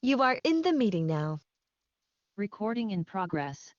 You are in the meeting now. Recording in progress.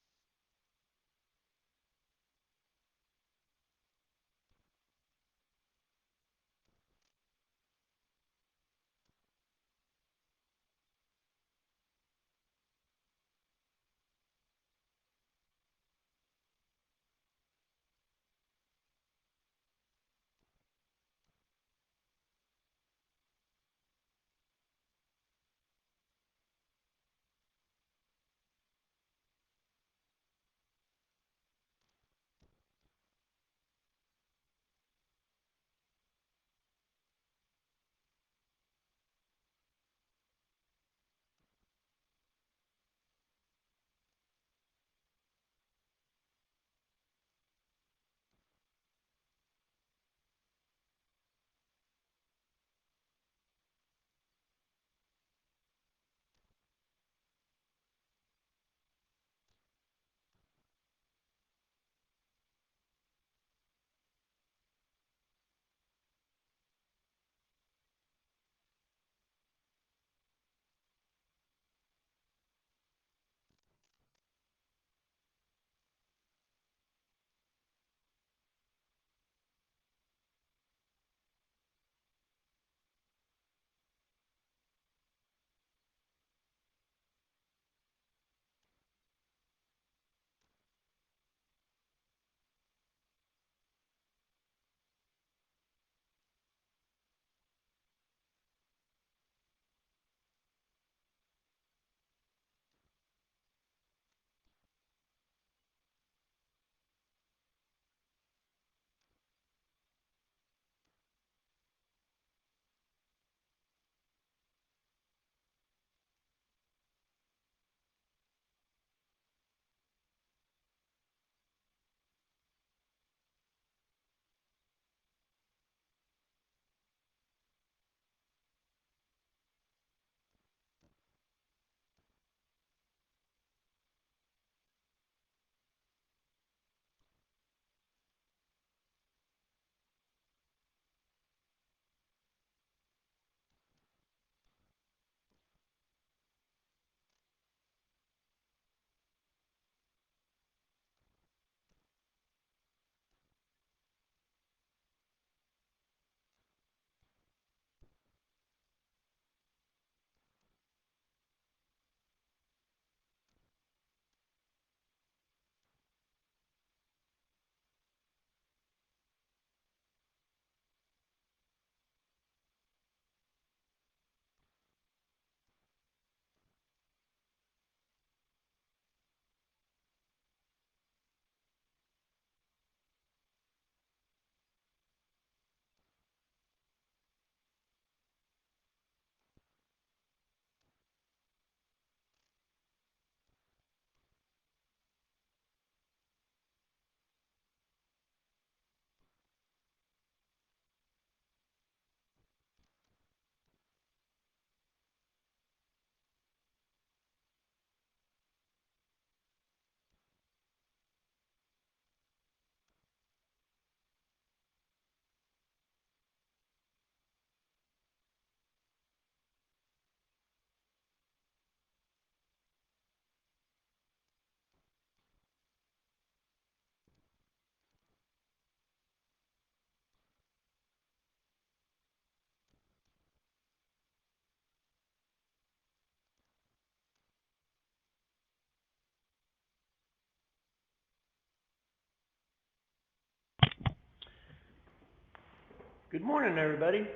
Good morning, everybody.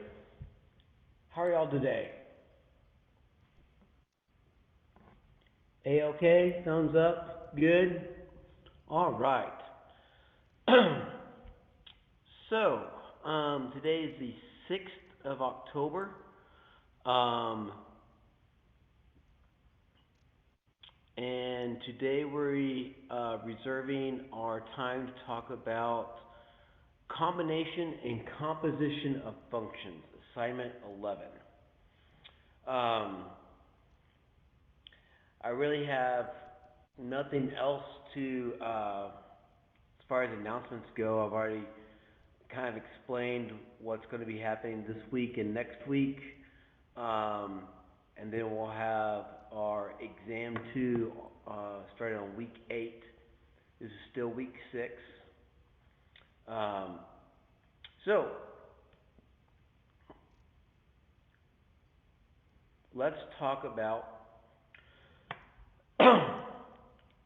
How are y'all today? A-OK? Thumbs up? Good? All right. So, today is the 6th of October. Um, and today we're reserving our time to talk about combination and composition of functions, assignment 11. Um, I really have nothing else to, as far as announcements go. I've already kind of explained what's going to be happening this week and next week. Um, and then we'll have our exam 2 starting on week 8. This is still week 6. So let's talk about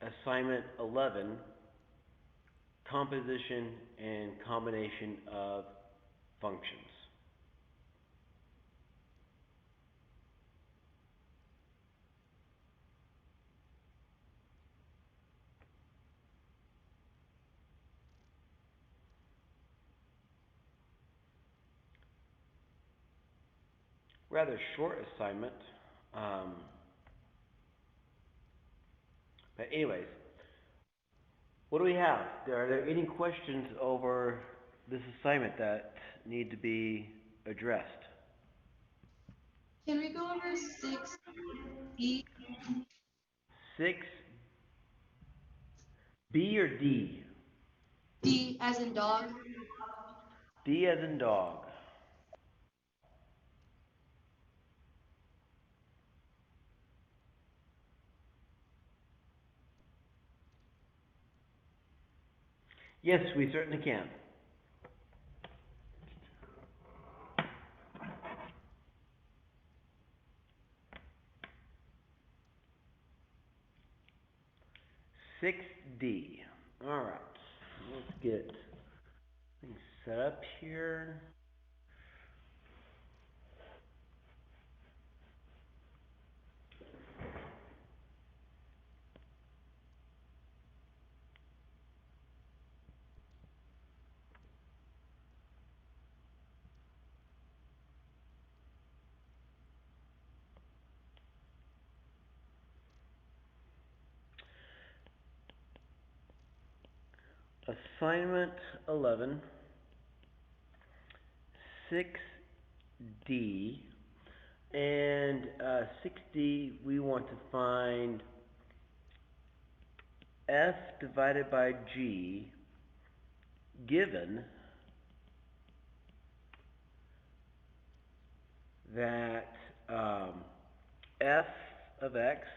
assignment 11, composition and combination of functions. Rather short assignment. But anyways, what do we have? Are there any questions over this assignment that need to be addressed? Can we go over 6B? 6, B or D? D as in dog. D as in dog. Yes, we certainly can. Six D. All right. Let's get things set up here. Assignment 11, 6D, and 6D we want to find F divided by G given that F of X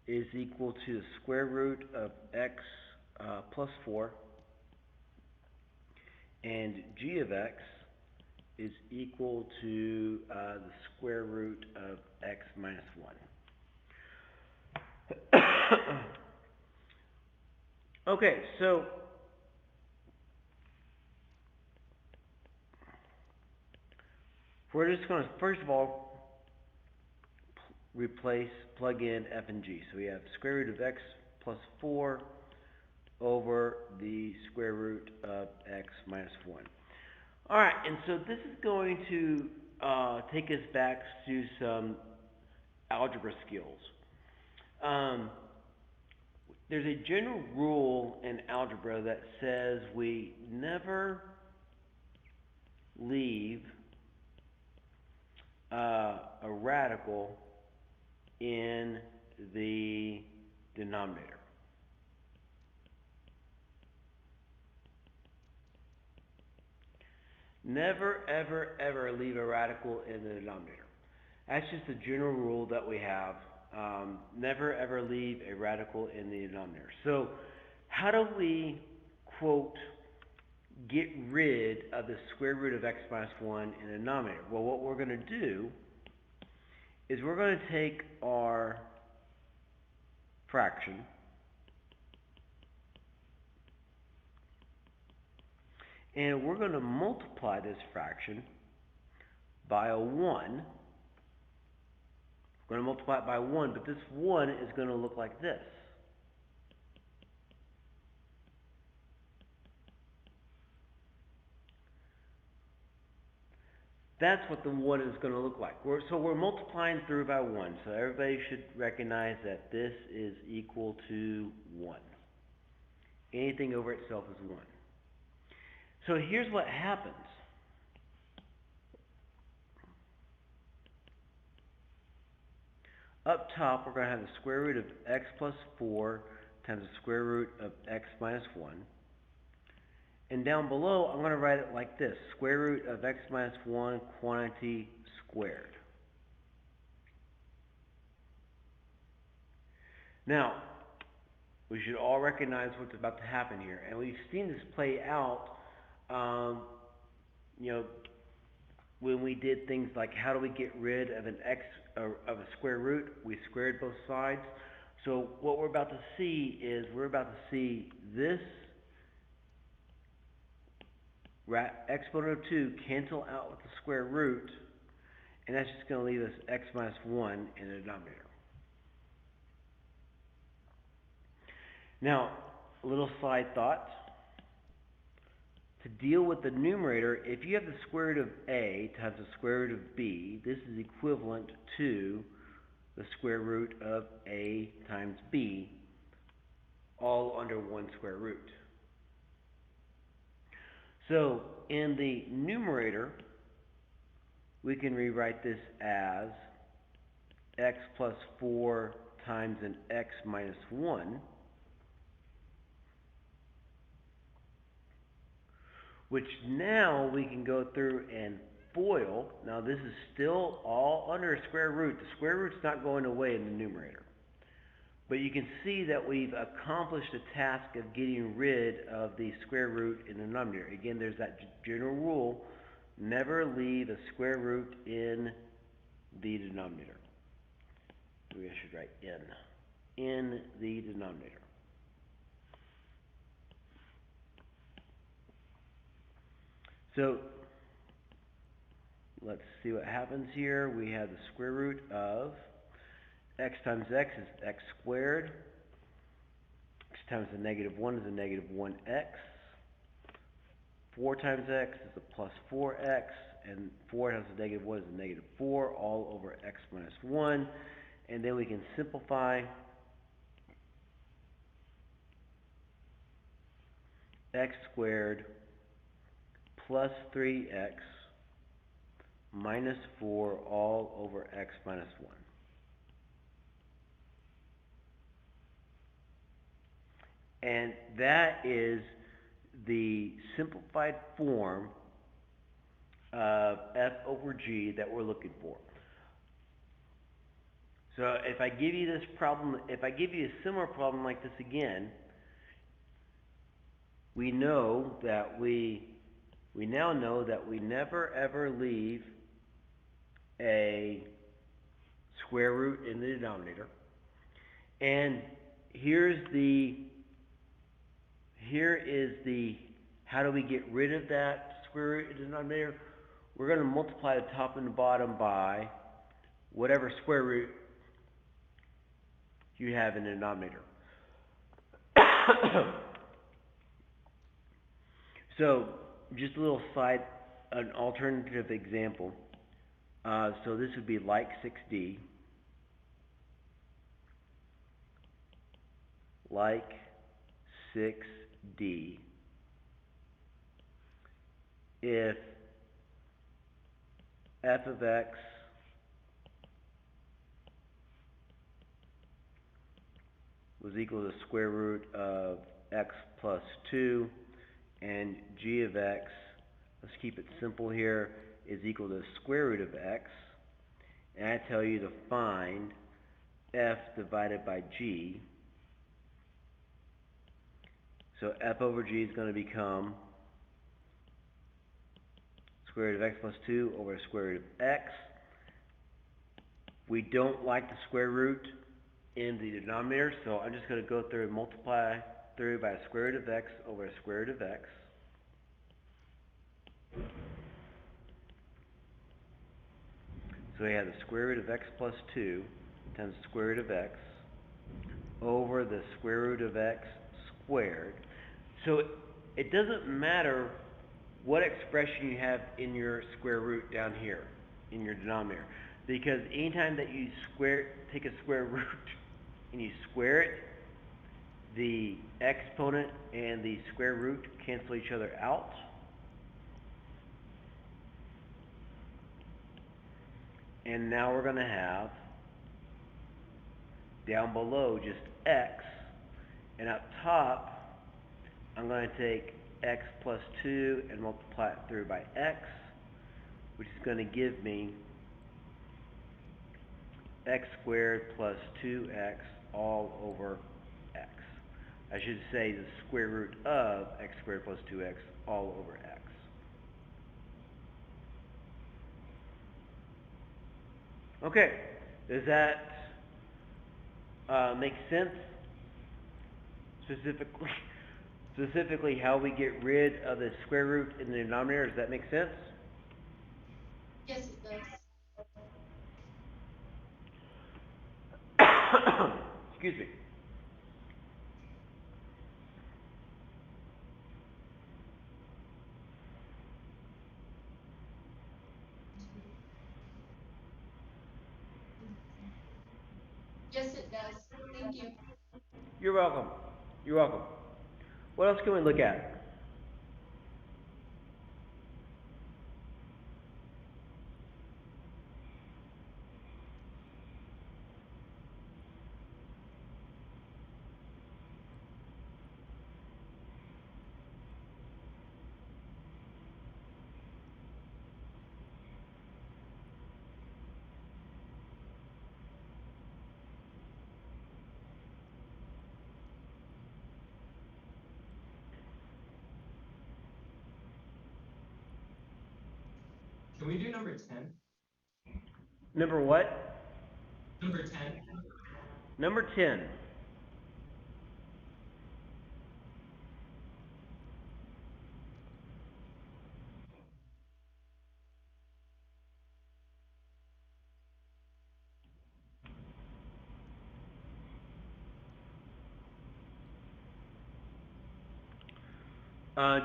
is equal to the square root of X plus 4, and G of X is equal to the square root of X minus 1. Okay, so we're just going to, first of all, plug in F and G. So we have square root of X plus 4 over the square root of X minus 1. Alright, and so this is going to take us back to some algebra skills. There's a general rule in algebra that says we never leave a radical in the denominator. Never, ever, ever leave a radical in the denominator. That's just a general rule that we have. Never, ever leave a radical in the denominator. So how do we, quote, get rid of the square root of X minus 1 in the denominator? Well, what we're going to do is we're going to take our fraction and we're going to multiply this fraction by a 1. We're going to multiply it by 1, but this 1 is going to look like this. That's what the 1 is going to look like. So we're multiplying through by 1. So everybody should recognize that this is equal to 1. Anything over itself is 1. So here's what happens. Up top, we're going to have the square root of X plus 4 times the square root of X minus 1. And down below, I'm going to write it like this. Square root of X minus 1 quantity squared. Now, we should all recognize what's about to happen here, and we've seen this play out, you know, when we did things like how do we get rid of of a square root? We squared both sides. So what we're about to see is we're about to see this exponent of 2 cancel out with the square root, and that's just going to leave us x minus 1 in the denominator. Now, a little side thought. To deal with the numerator, if you have the square root of a times the square root of b, this is equivalent to the square root of a times b, all under one square root. So, in the numerator, we can rewrite this as x plus 4 times an x minus 1, which now we can go through and FOIL. Now this is still all under a square root. The square root's not going away in the numerator. But you can see that we've accomplished the task of getting rid of the square root in the denominator. Again, there's that general rule, never leave a square root in the denominator. Maybe I should write in the denominator. So let's see what happens here. We have the square root of x times x is x squared. X times the negative 1 is a negative 1x. 4 times x is a plus 4x. And 4 times the negative 1 is a negative 4, all over x minus 1. And then we can simplify x squared plus 3x minus 4 all over x minus 1. And that is the simplified form of f over g that we're looking for. So if I give you this problem, if I give you a similar problem like this again, we know that we now know that we never ever leave a square root in the denominator. And here is the how do we get rid of that square root in the denominator? We're going to multiply the top and the bottom by whatever square root you have in the denominator. So just a little an alternative example. So this would be like 6d, like 6d, if f of x was equal to the square root of x plus 2, and g of x, let's keep it simple here, is equal to the square root of x, and I tell you to find f divided by g. So f over g is going to become square root of x plus 2 over the square root of x. We don't like the square root in the denominator, so I'm just going to go through and multiply through by the square root of x over the square root of x. So we have the square root of x plus 2 times the square root of x over the square root of x squared. So it doesn't matter what expression you have in your square root down here in your denominator, because anytime that you take a square root and you square it, the exponent and the square root cancel each other out. And now we're going to have down below just x, and up top I'm going to take x plus 2 and multiply it through by x, which is going to give me x squared plus 2x all over x. I should say the square root of x squared plus 2x all over x. Okay, does that make sense? Specifically how we get rid of the square root in the denominator, does that make sense? Yes, it does. Excuse me. Yes, it does. Thank you. You're welcome. You're welcome. What else can we look at? Can we do number 10? Number what? Number 10. Number 10.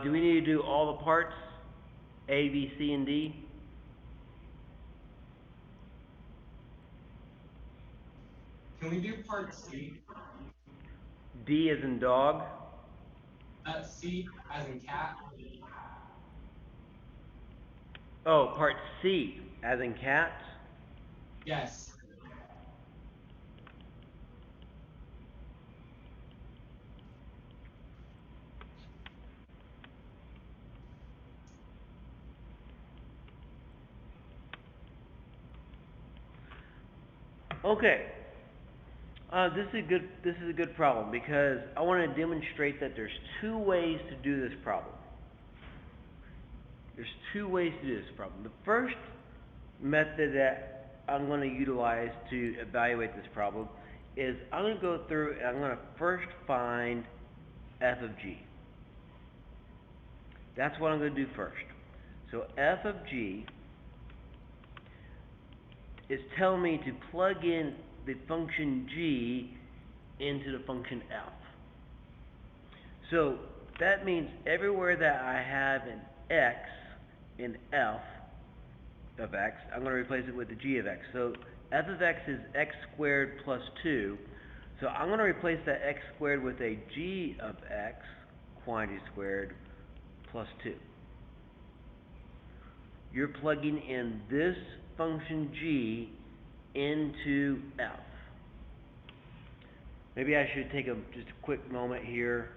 Do we need to do all the parts? A, B, C, and D? Can we do part C? D as in dog? C as in cat? Oh, part C as in cat? Yes. Okay. This is a good problem because I want to demonstrate that there's two ways to do this problem. There's two ways to do this problem. The first method that I'm going to utilize to evaluate this problem is I'm going to go through and I'm going to first find f of g. That's what I'm going to do first. So f of g is telling me to plug in the function g into the function f. So that means everywhere that I have an x in f of x, I'm going to replace it with the g of x. So f of x is x squared plus 2. So I'm going to replace that x squared with a g of x, quantity squared, plus 2. You're plugging in this function g into f. Maybe I should take just a quick moment here.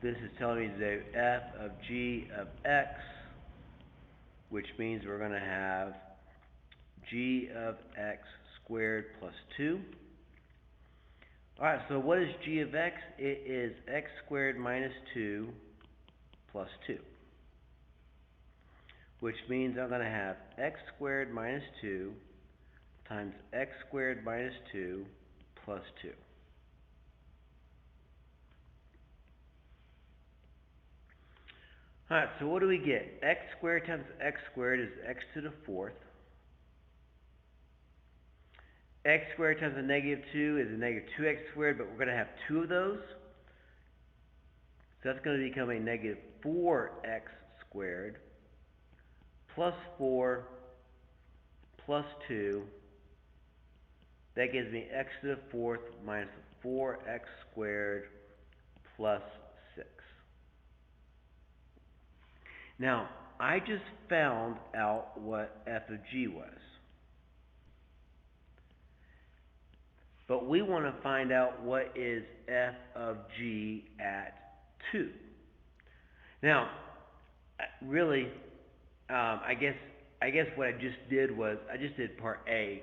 This is telling me to do f of g of x, which means we're going to have g of x squared plus 2. Alright, so what is g of x? It is x squared minus 2 plus 2. Which means I'm going to have x squared minus 2 times x squared minus 2 plus 2. Alright, so what do we get? X squared times x squared is x to the 4th. X squared times a negative 2 is a negative 2x squared, but we're going to have 2 of those. So that's going to become a negative 4x squared plus 4 plus 2. That gives me x to the 4th minus 4x squared plus 6. Now, I just found out what f of g was. But we want to find out what is f of g at 2. Now, really, I guess I guess what I just did was, I just did part A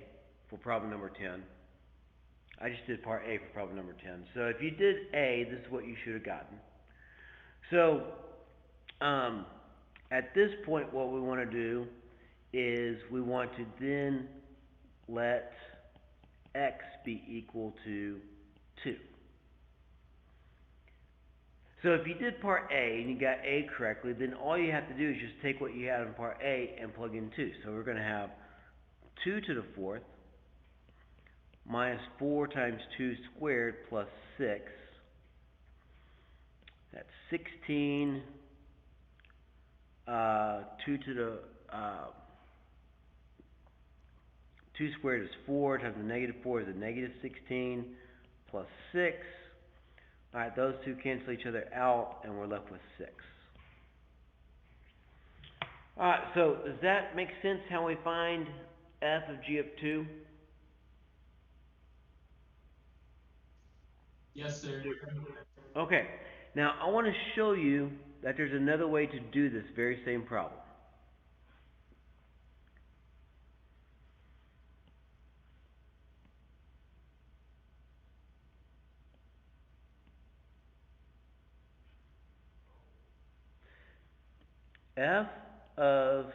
for problem number 10. I just did part A for problem number 10. So if you did A, this is what you should have gotten. So, at this point, what we want to do is we want to then let x be equal to 2. So if you did part A and you got A correctly, then all you have to do is just take what you had in part A and plug in 2. So we're going to have 2 to the 4th minus 4 times 2 squared plus 6. That's 16. 2 to the 2 squared is 4 times the negative 4 is a negative 16 plus 6. Alright, those two cancel each other out and we're left with 6. Alright, so does that make sense how we find f of g of 2? Yes, sir. Okay, now I want to show you that there's another way to do this very same problem. F of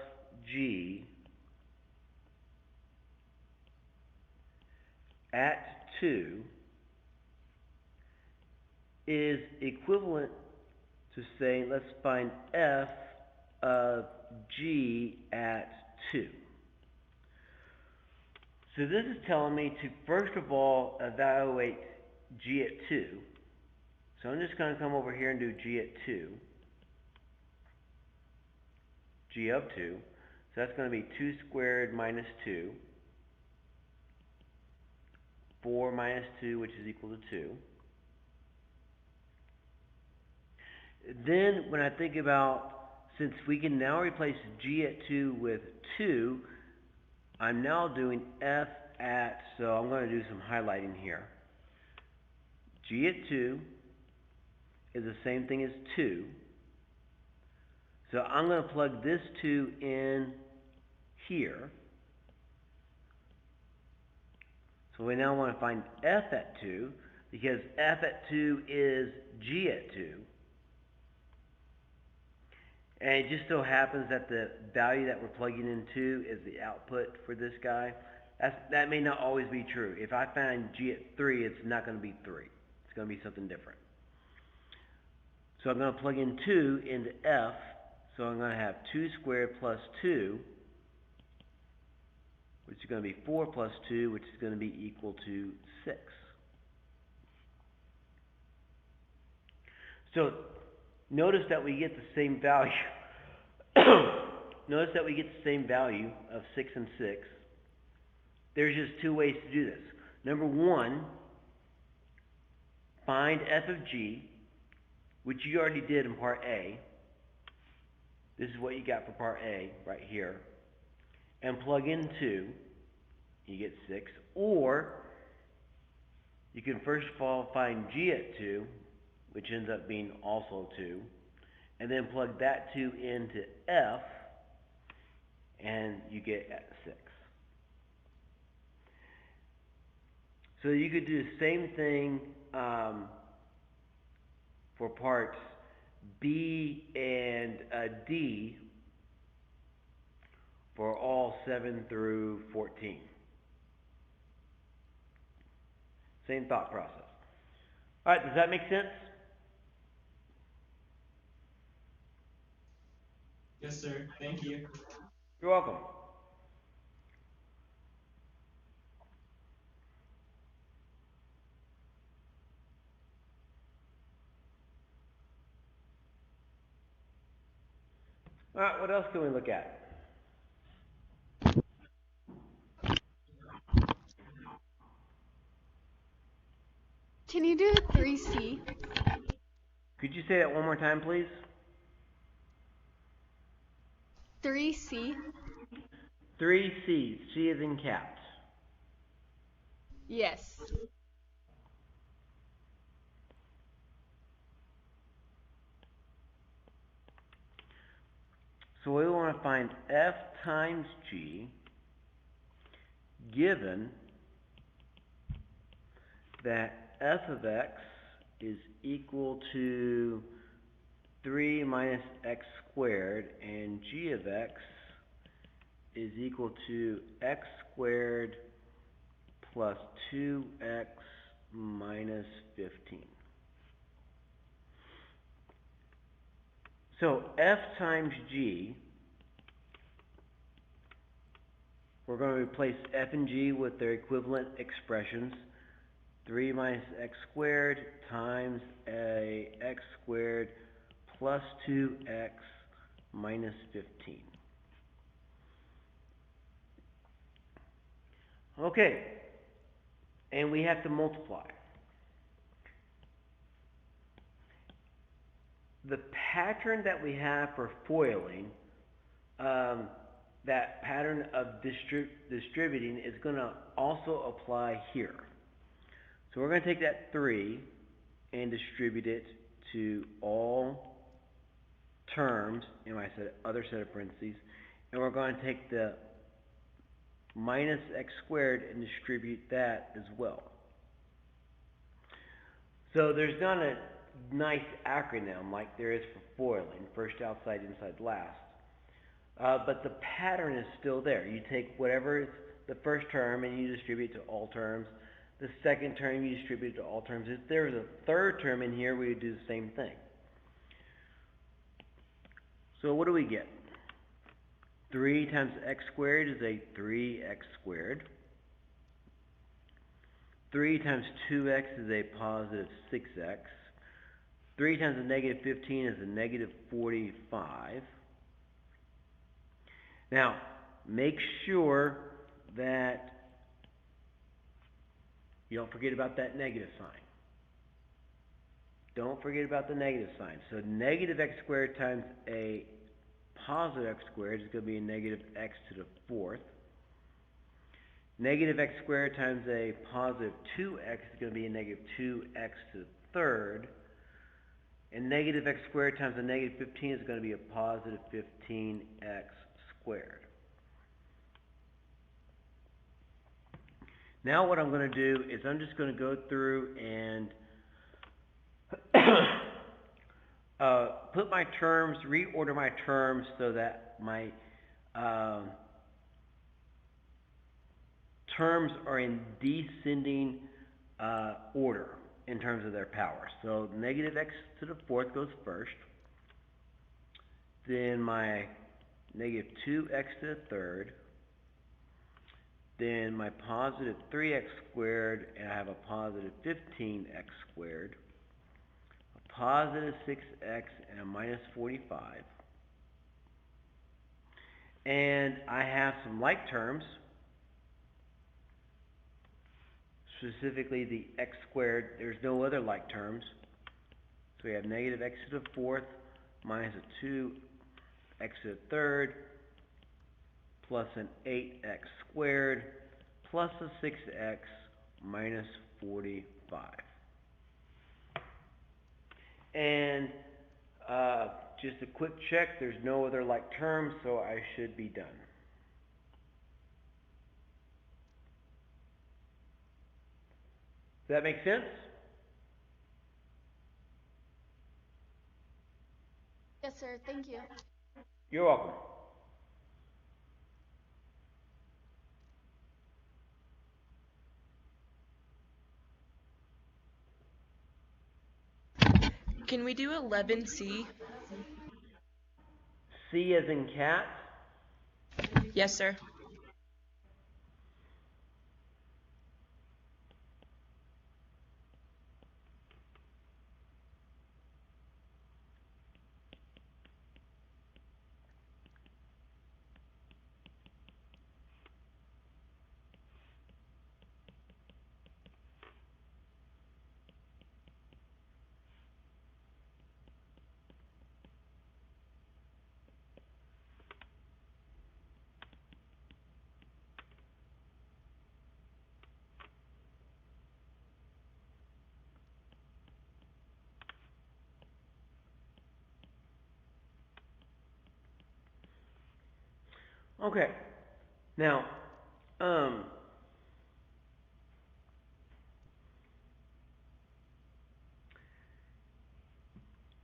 g at 2 is equivalent to saying, let's find f of g at 2. So this is telling me to first of all evaluate g at 2. So I'm just going to come over here and do g at 2. G of 2. So that's going to be 2 squared minus 2. 4 minus 2, which is equal to 2. Then, when I think about, since we can now replace g at 2 with 2, I'm now doing f at, so I'm going to do some highlighting here. G at 2 is the same thing as 2. So I'm going to plug this 2 in here. So we now want to find f at 2, because f at 2 is g at 2. And it just so happens that the value that we're plugging in 2 is the output for this guy. That may not always be true. If I find g at 3, it's not going to be 3. It's going to be something different. So I'm going to plug in 2 into f. So I'm going to have 2 squared plus 2, which is going to be 4 plus 2, which is going to be equal to 6. So notice that we get the same value. Notice that we get the same value of 6 and 6. There's just two ways to do this. Number one, find f of g, which you already did in part A. This is what you got for part A right here. And plug in 2, you get 6. Or you can first of all find g at 2, which ends up being also 2, and then plug that 2 into f, and you get 6. So you could do the same thing for parts B and D for all 7 through 14. Same thought process. All right, does that make sense? Yes, sir. Thank you. You're welcome. All right, what else can we look at? Can you do 3C? Could you say that one more time, please? 3C? 3C. C is in cat. Yes. So we want to find f times g given that f of x is equal to 3 minus x squared and g of x is equal to x squared plus 2x minus 15. So f times g, we're going to replace f and g with their equivalent expressions. 3 minus x squared times a x squared plus 2x minus 15. Okay, and we have to multiply. The pattern that we have for foiling, that pattern of distributing is going to also apply here. So we're going to take that 3 and distribute it to all terms in my other set of parentheses, and we're going to take the minus x squared and distribute that as well. So there's not a nice acronym like there is for foiling, first outside, inside, last. But the pattern is still there. You take whatever is the first term and you distribute to all terms. The second term you distribute to all terms. If there's a third term in here, we would do the same thing. So what do we get? 3 times x squared is a 3x squared. 3 times 2x is a positive 6x. 3 times a negative 15 is a negative 45. Now, make sure that you don't forget about that negative sign. Don't forget about the negative sign. So negative x squared times a positive x squared is going to be a negative x to the fourth. Negative x squared times a positive 2x is going to be a negative 2x to the third. And negative x squared times a negative 15 is going to be a positive 15x squared. Now what I'm going to do is I'm just going to go through and put my terms, reorder my terms so that my terms are in descending order in terms of their power. So negative x to the fourth goes first. Then my negative 2x to the third. Then my positive 3x squared, and I have a positive 15x squared. A positive 6x and a minus 45. And I have some like terms, specifically the x squared. There's no other like terms. So we have negative x to the fourth minus a 2x to the third plus an 8x squared plus a 6x minus 45. And just a quick check, there's no other like terms, so I should be done. Does that make sense? Yes, sir. Thank you. You're welcome. Can we do 11C? C as in cat. Yes, sir. Okay. Now, um,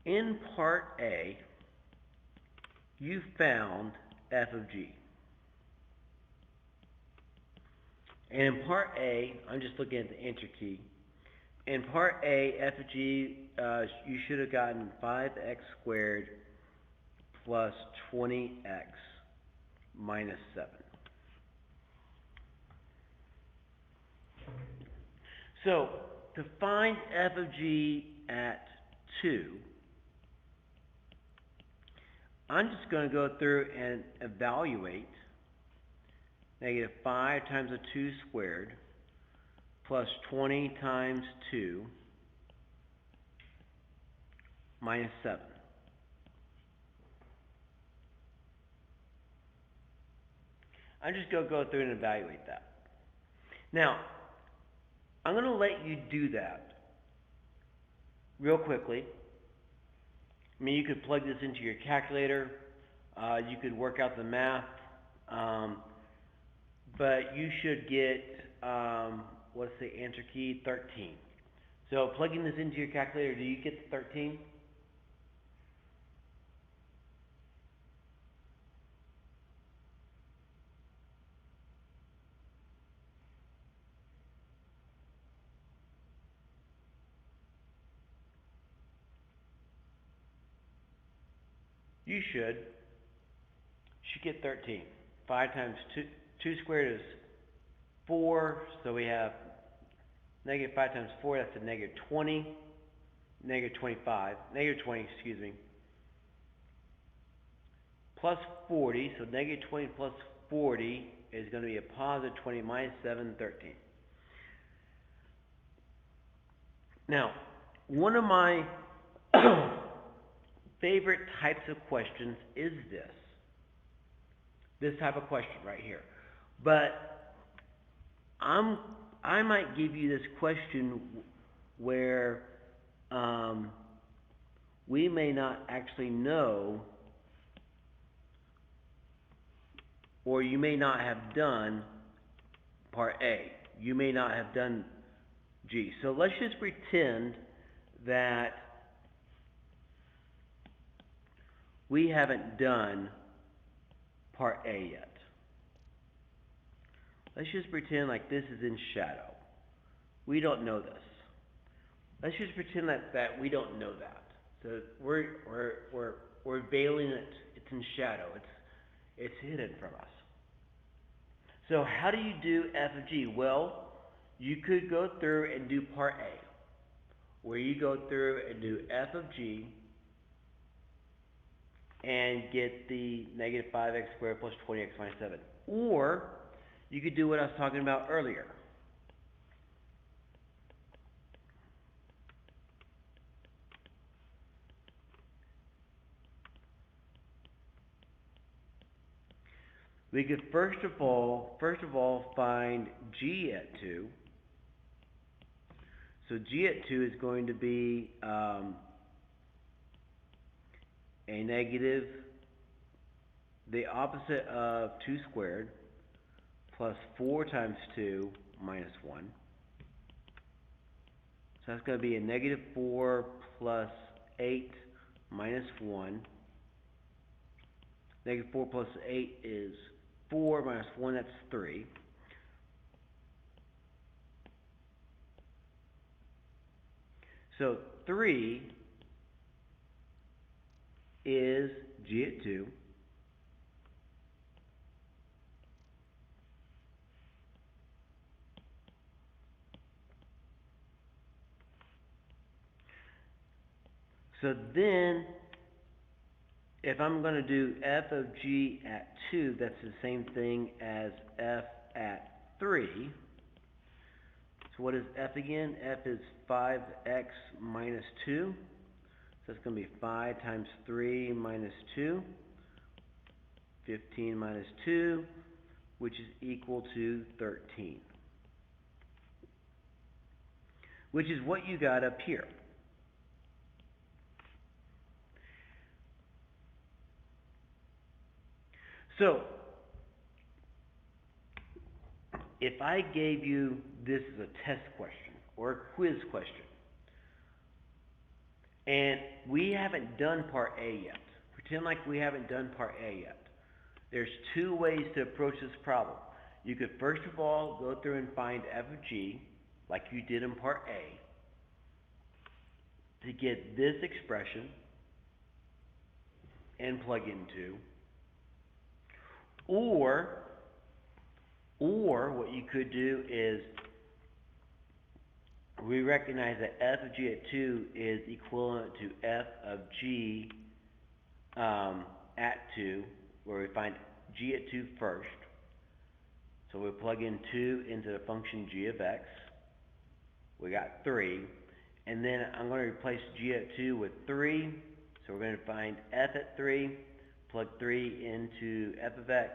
in part A, you found f of g. And in part A, I'm just looking at the enter key. In part A, f of g, you should have gotten 5x squared plus 20x minus 7. So, to find f of g at 2, I'm just going to go through and evaluate negative 5 times a 2 squared plus 20 times 2 minus 7. I'm just going to go through and evaluate that. Now, I'm going to let you do that real quickly. I mean, you could plug this into your calculator. You could work out the math. But you should get, what's the answer key? 13. So plugging this into your calculator, do you get the 13? You should get 13. 5 times 2 squared is 4, so we have negative 5 times 4, that's a negative 20, negative 25, negative 20, excuse me, plus 40, so negative 20 plus 40 is going to be a positive 20 minus 7, 13. Now, one of my favorite types of questions is this type of question right here. But I might give you this question where we may not actually know, or you may not have done part A. You may not have done G. So let's just pretend that we haven't done part A yet. Let's just pretend like this is in shadow. We don't know this. Let's just pretend that we don't know that. So we're veiling it. It's in shadow. It's hidden from us. So how do you do f of g? Well, you could go through and do part A, where you go through and do f of g and get the negative 5x squared plus 20x minus 7. Or you could do what I was talking about earlier. We could first of all find g at 2. So g at 2 is going to be a negative, the opposite of 2 squared, plus 4 times 2 minus 1. So that's going to be a negative 4 plus 8 minus 1. Negative 4 plus 8 is 4 minus 1, that's 3. So 3 is g at 2. So then, if I'm going to do f of g at 2, that's the same thing as f at 3. So what is f again? F is 5x minus 2. So it's going to be 5 times 3 minus 2. 15 minus 2, which is equal to 13. Which is what you got up here. So, if I gave you this as a test question or a quiz question, and we haven't done part A yet, pretend like we haven't done part A yet. There's two ways to approach this problem. You could first of all go through and find f of g, like you did in part A, to get this expression and plug into, or what you could do is we recognize that f of g at 2 is equivalent to f of g at 2, where we find g at 2 first. So we plug in 2 into the function g of x. We got 3. And then I'm going to replace g at 2 with 3. So we're going to find f at 3, plug 3 into f of x,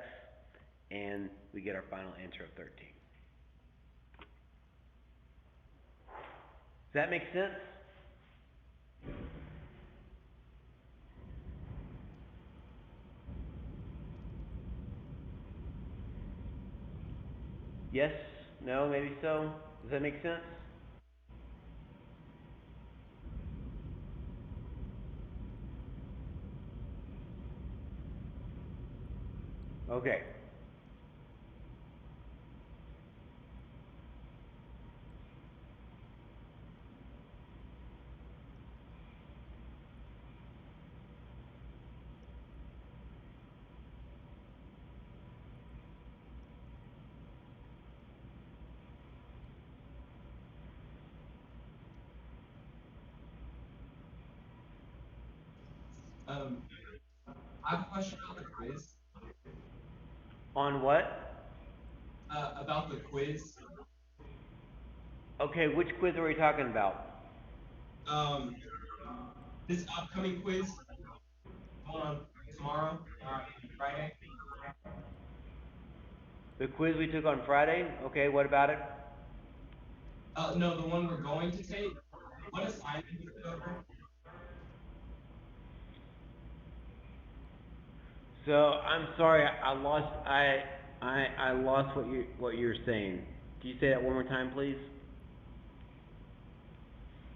and we get our final answer of 13. Does that make sense? Yes? No? Maybe so? Does that make sense? Okay. I have a question about the quiz. On what? About the quiz. Okay, which quiz are we talking about? This upcoming quiz going on tomorrow or Friday. The quiz we took on Friday? Okay, what about it? No, the one we're going to take. What assignment is it over? So I'm sorry, I lost what you're saying. Can you say that one more time, please?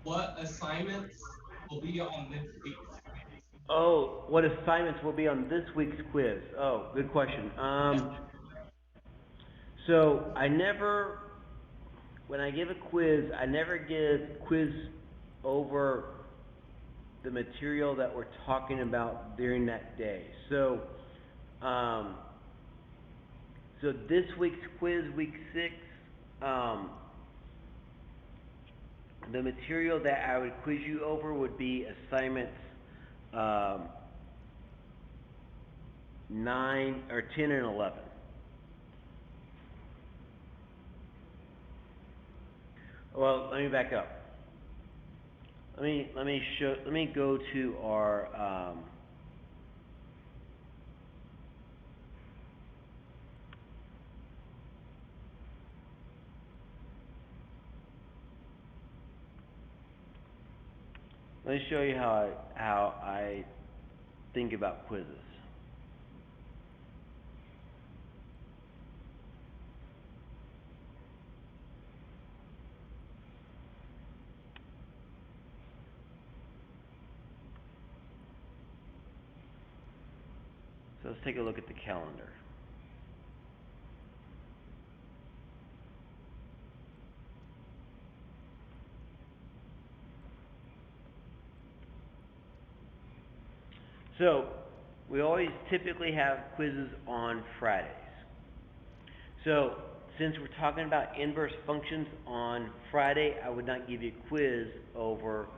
What assignments will be on this week's quiz? Oh, what assignments will be on this week's quiz? Oh, good question. So when I give a quiz, I never give quiz over the material that we're talking about during that day. So this week's quiz, week 6, the material that I would quiz you over would be assignments 9 or 10 and 11. Well, let me back up. Let me go to our let me show you how I think about quizzes. So let's take a look at the calendar. So we always typically have quizzes on Fridays. So since we're talking about inverse functions on Friday, I would not give you a quiz over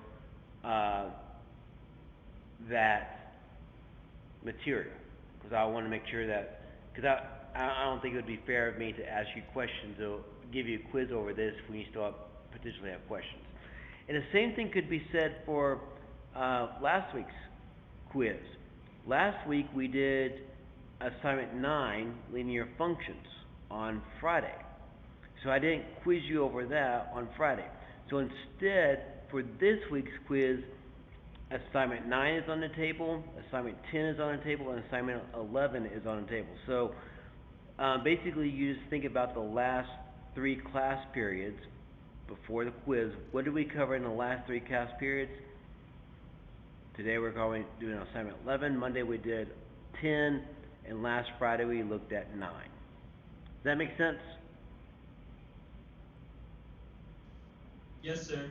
that material, because I want to make sure that, because I don't think it would be fair of me to ask you questions or give you a quiz over this when you still potentially have questions. And the same thing could be said for last week's quiz. Last week we did assignment 9, linear functions, on Friday. So I didn't quiz you over that on Friday. So instead, for this week's quiz, assignment 9 is on the table, assignment 10 is on the table, and assignment 11 is on the table. So basically you just think about the last 3 class periods before the quiz. What did we cover in the last 3 class periods? Today we're doing assignment 11, Monday we did 10, and last Friday we looked at 9. Does that make sense? Yes, sir.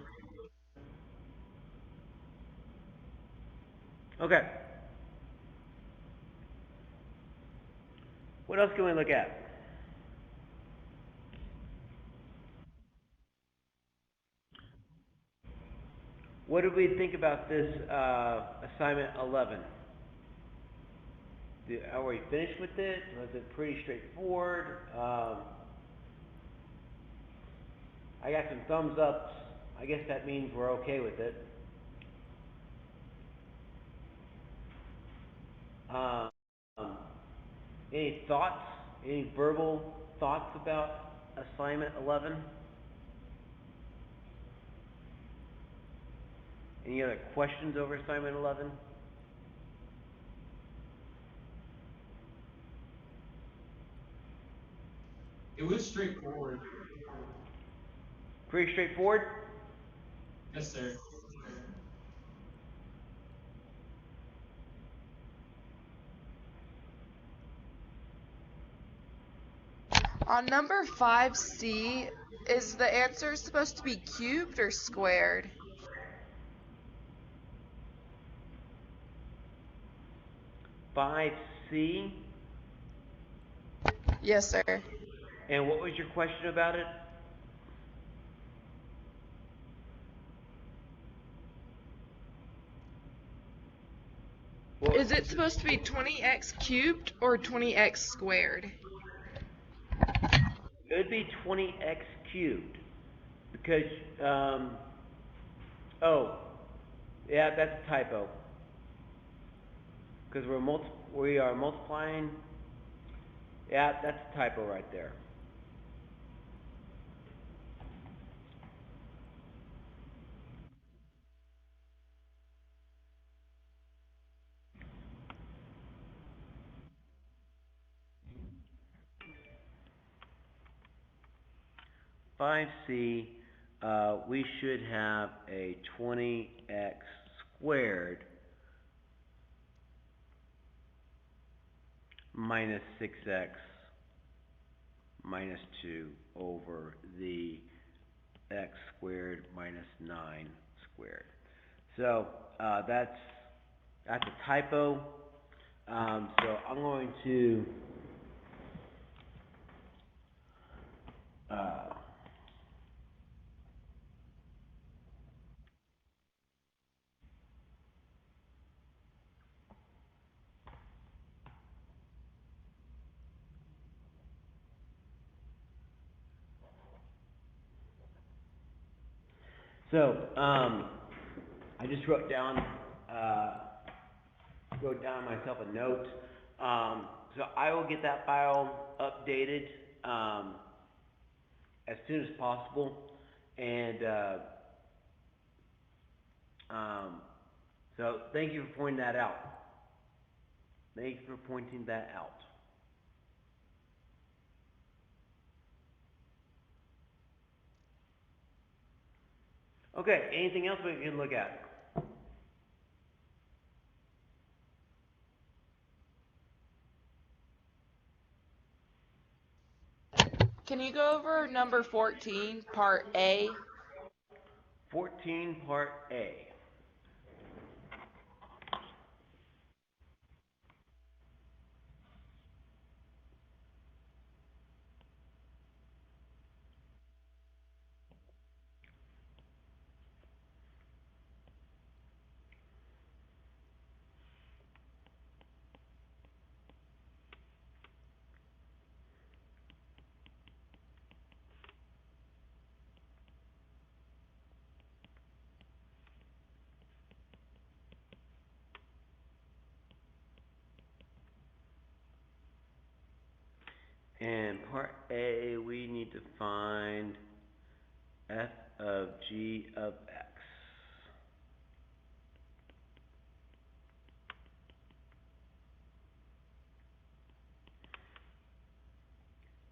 Okay. What else can we look at? What did we think about this assignment 11? Are we finished with it? Was it pretty straightforward? I got some thumbs ups. I guess that means we're okay with it. Um, any thoughts? Any verbal thoughts about assignment 11? Any other questions over assignment 11? It was straightforward. Pretty straightforward? Yes, sir. On number 5C, is the answer supposed to be cubed or squared? Five C. Yes, sir. And what was your question about it? Is it supposed to be 20x cubed or 20x squared? It would be 20x cubed. Because, oh, yeah, that's a typo. Because we are multiplying. Yeah, that's a typo right there. Five C, we should have a 20x squared minus 6x minus 2 over the x squared minus 9 squared. So that's a typo. So I'm going to I just wrote down myself a note. So I will get that file updated as soon as possible, and so thank you for pointing that out. Thank you for pointing that out. Okay, anything else we can look at? Can you go over number 14, part A? 14, part A. And part A, we need to find f of g of x.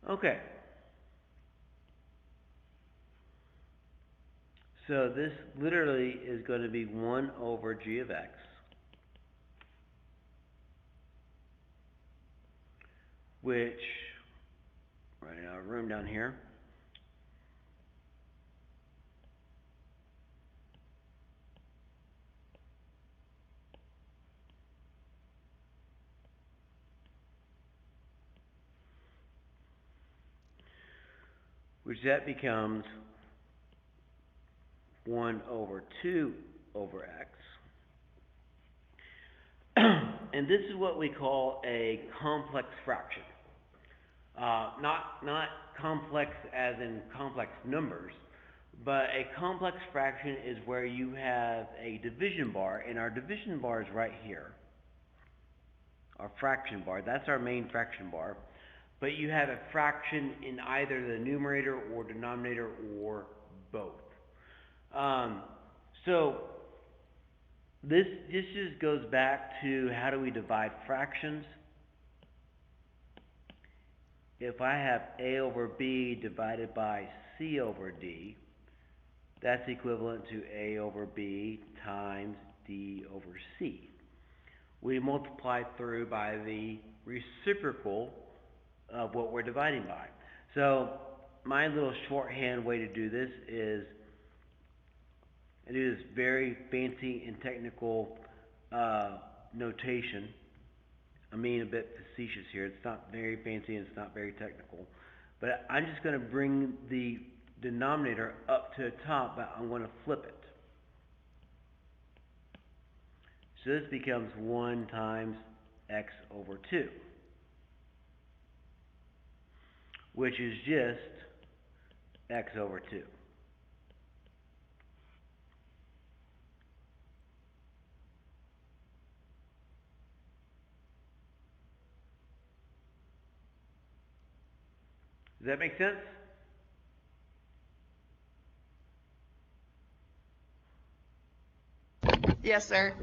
Okay. So this literally is going to be 1 over g of x, which, running out of room down here, which that becomes 1 over 2 over x. And this is what we call a complex fraction. Not complex as in complex numbers, but a complex fraction is where you have a division bar, and our division bar is right here. Our fraction bar, that's our main fraction bar. But you have a fraction in either the numerator or denominator or both. So this just goes back to how do we divide fractions. If I have a over b divided by c over d, that's equivalent to a over b times d over c. We multiply through by the reciprocal of what we're dividing by. So my little shorthand way to do this is, I do this very fancy and technical notation. I mean, a bit facetious here. It's not very fancy and it's not very technical. But I'm just going to bring the denominator up to the top, but I'm going to flip it. So this becomes 1 times x over 2, which is just x over 2. Does that make sense? Yes, sir.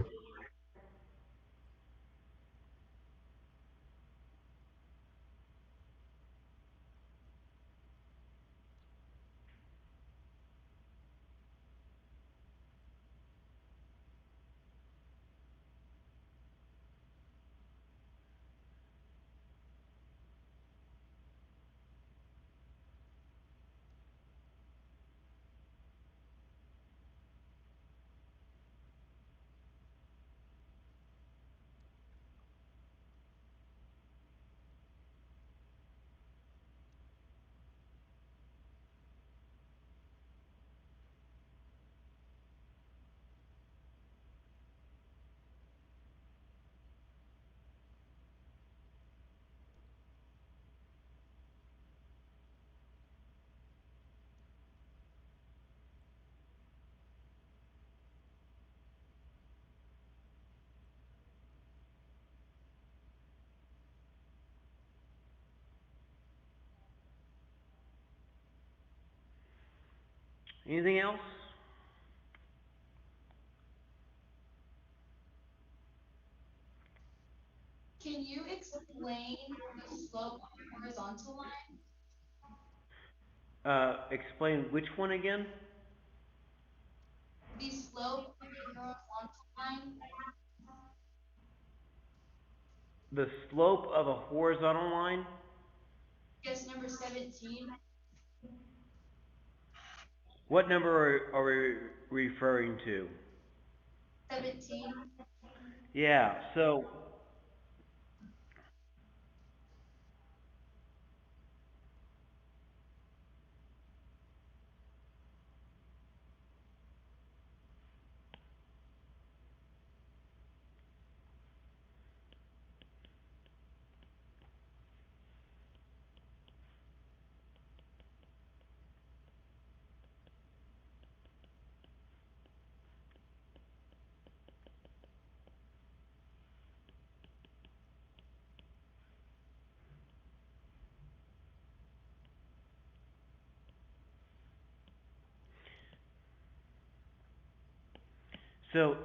Anything else? Can you explain the slope of the horizontal line? Explain which one again? The slope of the horizontal line? The slope of a horizontal line? Guess number 17. What number are we referring to? 17. Yeah, so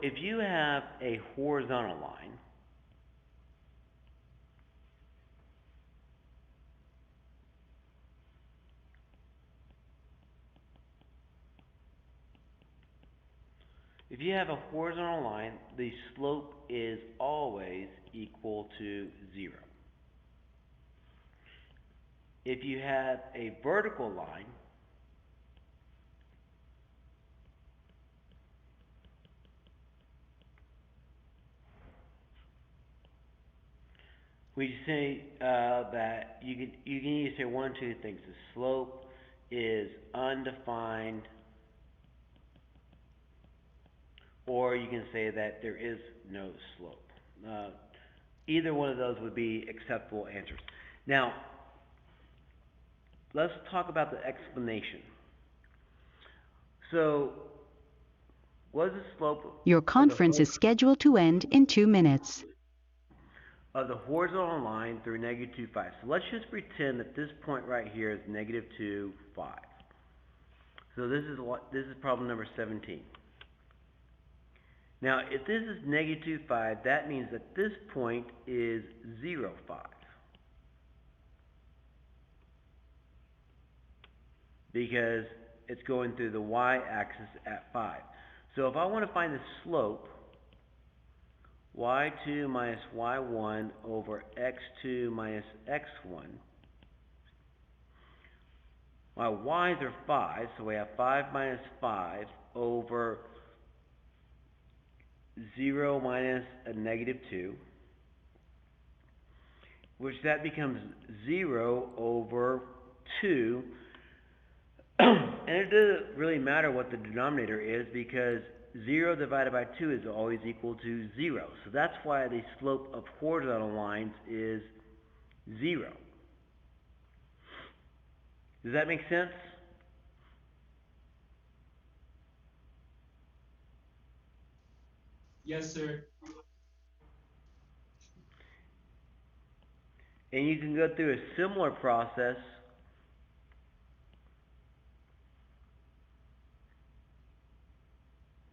if you have a horizontal line, If you have a horizontal line, the slope is always equal to 0. If you have a vertical line, we say that you can either say one or two things. The slope is undefined, or you can say that there is no slope. Either one of those would be acceptable answers. Now, let's talk about the explanation. So, what is the slope Your conference is scheduled to end in 2 minutes. of the horizontal line through negative 2, 5? So let's just pretend that this point right here is negative 2, 5. So this is problem number 17. Now, if this is negative 2, 5, that means that this point is 0, 5. Because it's going through the y-axis at 5. So if I want to find the slope, y2 minus y1 over x2 minus x1. My y's are 5, so we have 5 minus 5 over 0 minus a negative 2, which that becomes 0 over 2. And it doesn't really matter what the denominator is, because 0 divided by 2 is always equal to 0. So that's why the slope of horizontal lines is 0. Does that make sense? Yes, sir. And you can go through a similar process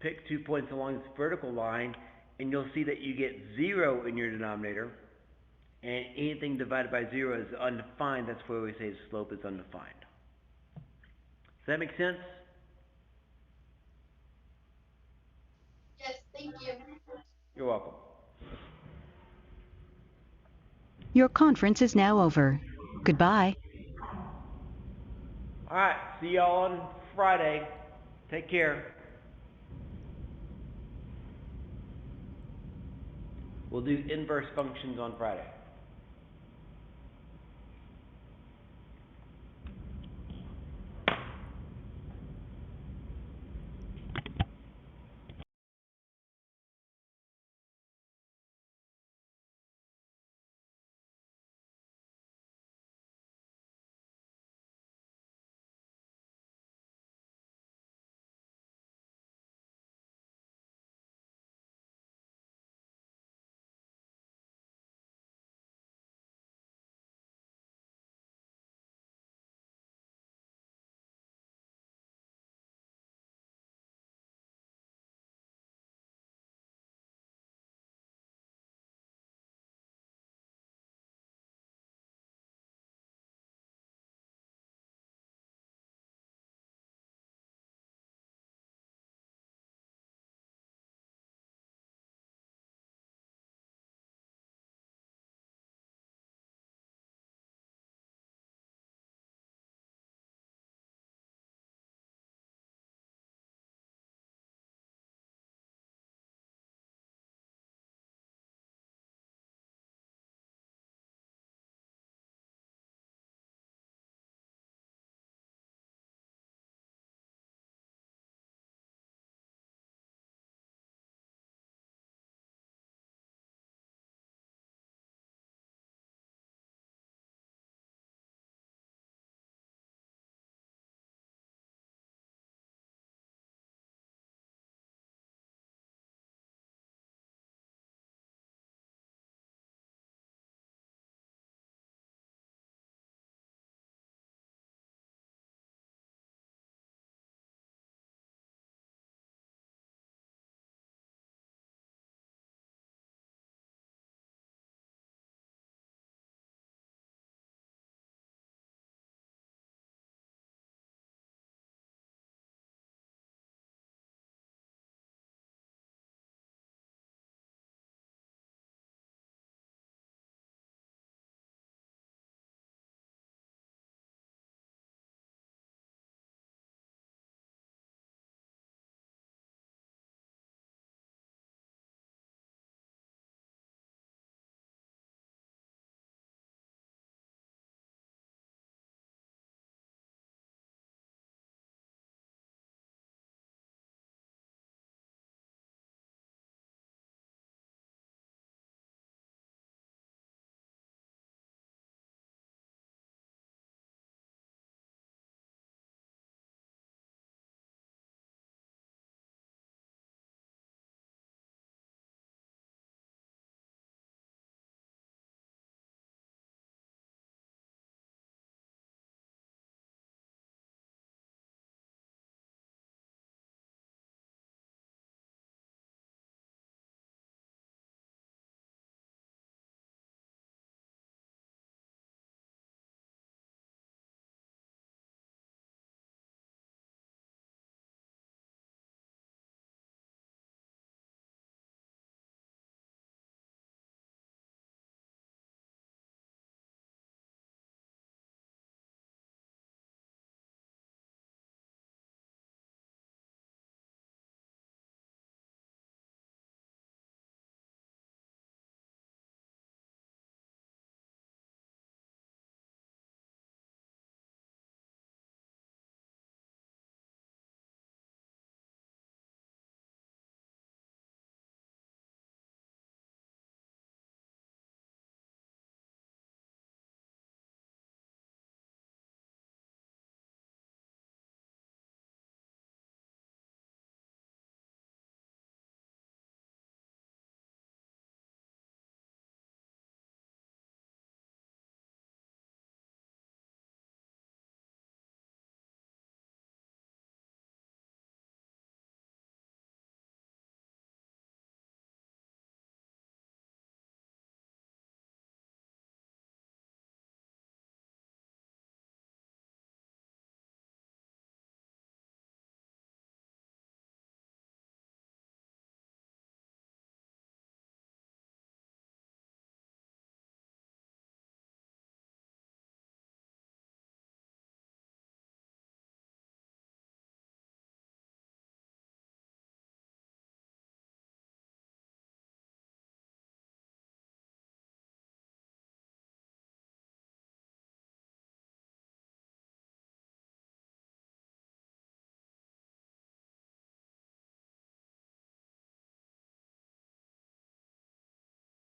pick 2 points along this vertical line, and you'll see that you get 0 in your denominator, and anything divided by 0 is undefined. That's why we say the slope is undefined. Does that make sense? Yes, thank you. You're welcome. Your conference is now over. Goodbye. Alright, see y'all on Friday. Take care. We'll do inverse functions on Friday.